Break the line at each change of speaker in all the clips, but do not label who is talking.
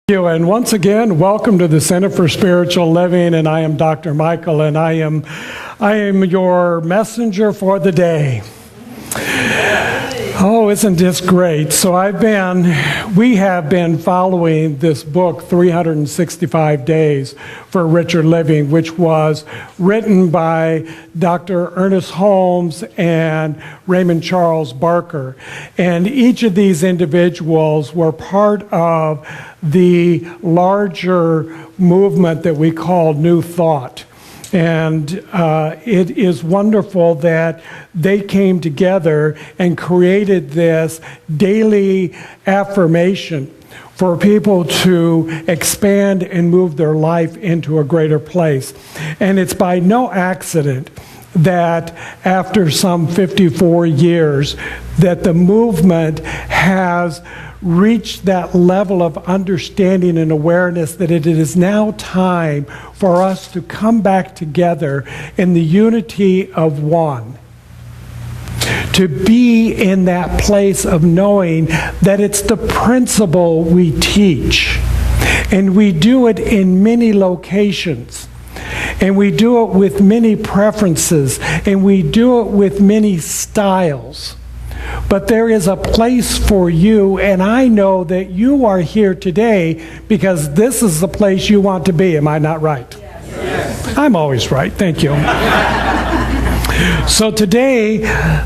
And once again, welcome to the Center for Spiritual Living, and I am Dr. Michael, and I am your messenger for the day. Oh, isn't this great? So we have been following this book, 365 Days for Richer Living, which was written by Dr. Ernest Holmes and Raymond Charles Barker. And each of these individuals were part of the larger movement that we call New Thought. And it is wonderful that they came together and created this daily affirmation for people to expand and move their life into a greater place. And it's by no accident that after some 54 years that the movement has reached that level of understanding and awareness that it is now time for us to come back together in the unity of one. To be in that place of knowing that it's the principle we teach. And we do it in many locations. And we do it with many preferences. And we do it with many styles. But there is a place for you, and I know that you are here today because this is the place you want to be. Am I not right? Yes. I'm always right. Thank you. So today,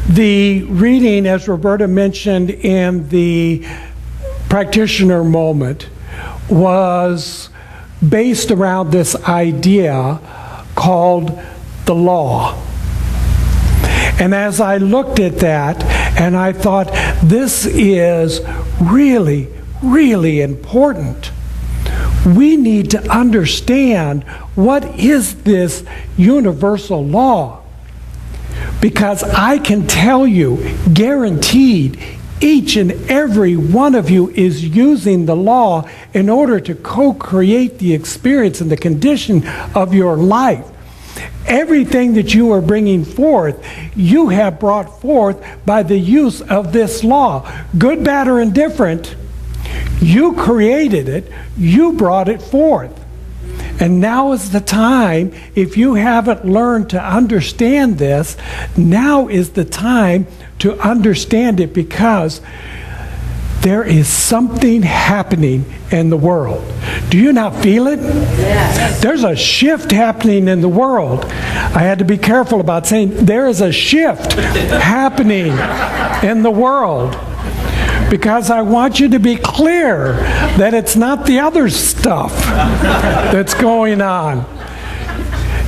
the reading, as Roberta mentioned in the practitioner moment, was based around this idea called the law. And as I looked at that, and I thought, this is really, really important. We need to understand what is this universal law. Because I can tell you, guaranteed, each and every one of you is using the law in order to co-create the experience and the condition of your life. Everything that you are bringing forth, you have brought forth by the use of this law. Good, bad, or indifferent, you created it, you brought it forth. And now is the time, if you haven't learned to understand this, now is the time to understand it, because there is something happening in the world. Do you not feel it? Yes. There's a shift happening in the world. I had to be careful about saying there is a shift happening in the world, because I want you to be clear that it's not the other stuff that's going on.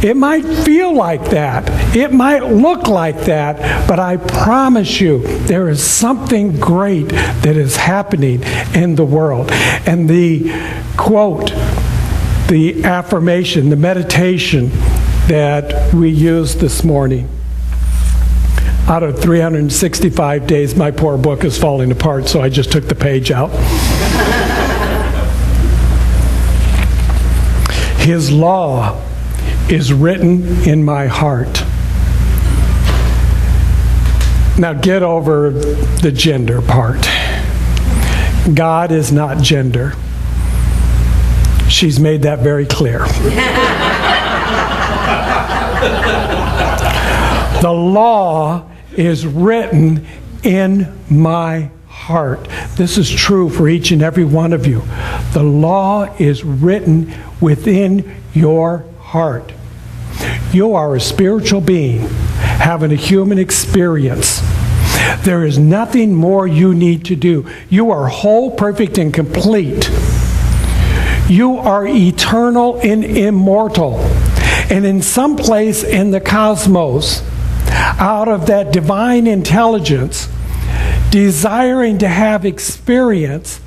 It might feel like that. It might look like that. But I promise you, there is something great that is happening in the world. And the quote, the affirmation, the meditation that we used this morning, out of 365 days, my poor book is falling apart, so I just took the page out. His law is written in my heart. Now get over the gender part. God is not gender. She's made that very clear. The law is written in my heart. This is true for each and every one of you. The law is written within your heart. You are a spiritual being having a human experience. There is nothing more you need to do. You are whole, perfect, and complete. You are eternal and immortal. And in some place in the cosmos, out of that divine intelligence, desiring to have experience,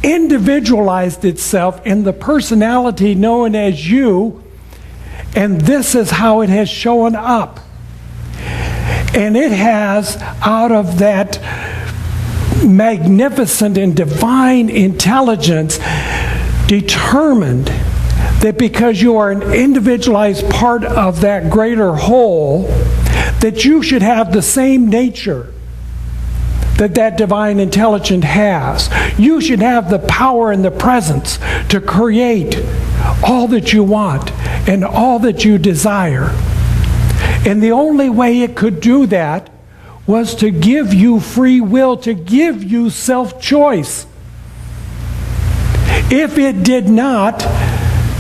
individualized itself in the personality known as you, and this is how it has shown up. And it has, out of that magnificent and divine intelligence, determined that because you are an individualized part of that greater whole, that you should have the same nature that that divine intelligence has. You should have the power and the presence to create all that you want and all that you desire. And the only way it could do that was to give you free will, to give you self-choice. If it did not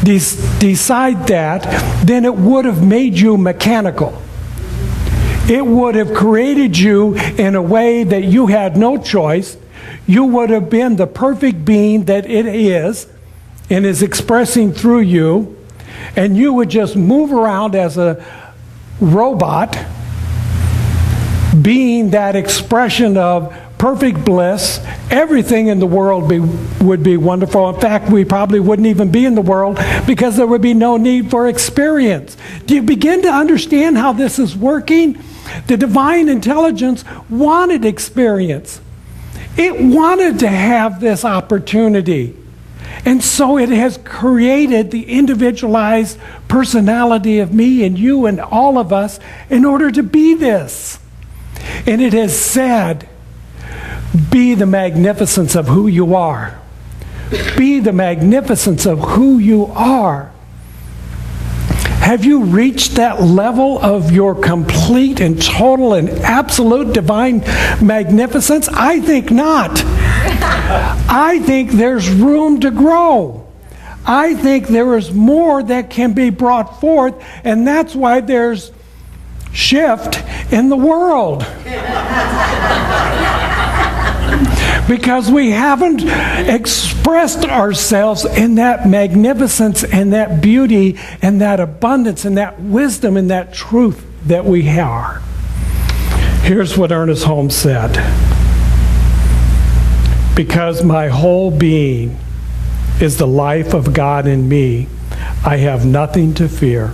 decide that, then it would have made you mechanical. It would have created you in a way that you had no choice. You would have been the perfect being that it is and is expressing through you, and you would just move around as a robot, being that expression of perfect bliss. Everything in the world would be wonderful. In fact, we probably wouldn't even be in the world because there would be no need for experience. Do you begin to understand how this is working? The divine intelligence wanted experience. It wanted to have this opportunity. And so it has created the individualized personality of me and you and all of us in order to be this. And it has said, be the magnificence of who you are. Be the magnificence of who you are. Have you reached that level of your complete and total and absolute divine magnificence? I think not. I think there's room to grow. I think there is more that can be brought forth, and that's why there's shift in the world. Because we haven't expressed ourselves in that magnificence and that beauty and that abundance and that wisdom and that truth that we are. Here's what Ernest Holmes said. Because my whole being is the life of God in me, I have nothing to fear.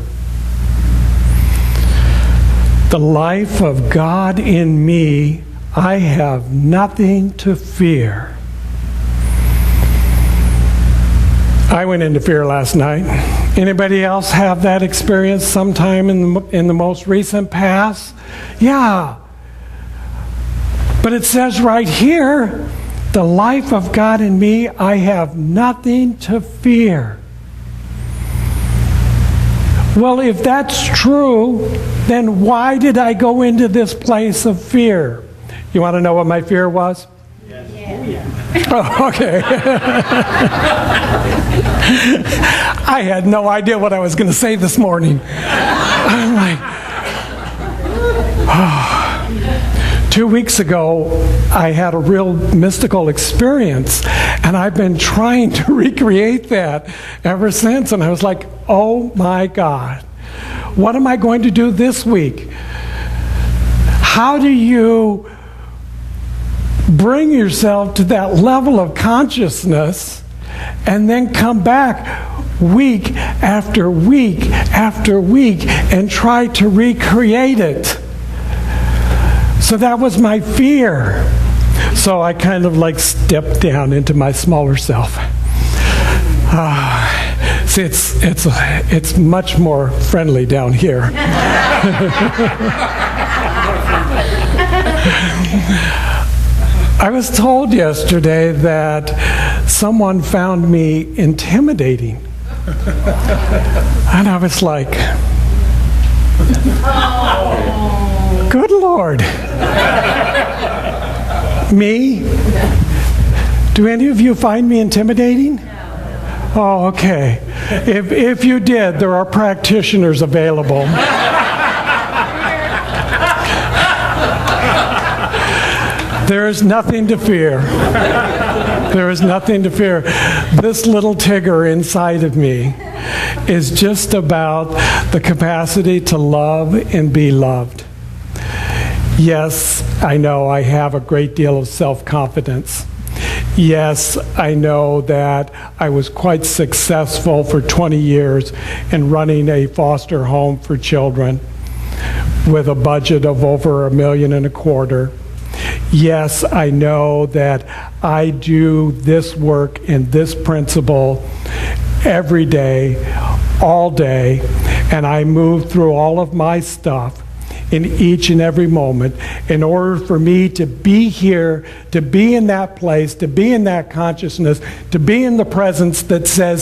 The life of God in me, I have nothing to fear. I went into fear last night. Anybody else have that experience sometime in the most recent past? Yeah. But it says right here, the life of God in me, I have nothing to fear. Well, if that's true, then why did I go into this place of fear? You want to know what my fear was? Yes. Yeah. Oh, okay. I had no idea what I was going to say this morning. I'm like, oh. 2 weeks ago, I had a real mystical experience, and I've been trying to recreate that ever since. And I was like, oh my God, what am I going to do this week? How do you bring yourself to that level of consciousness and then come back week after week after week and try to recreate it? So that was my fear. So I kind of like stepped down into my smaller self. See, it's much more friendly down here. I was told yesterday that someone found me intimidating. And I was like, good Lord. Me? Do any of you find me intimidating? No. Oh, okay. If you did, there are practitioners available. There is nothing to fear. There is nothing to fear. This little Tigger inside of me is just about the capacity to love and be loved. Yes, I know I have a great deal of self-confidence. Yes, I know that I was quite successful for 20 years in running a foster home for children with a budget of over $1.25 million. Yes, I know that I do this work and this principle every day, all day, and I move through all of my stuff in each and every moment in order for me to be here, to be in that place, to be in that consciousness, to be in the presence that says,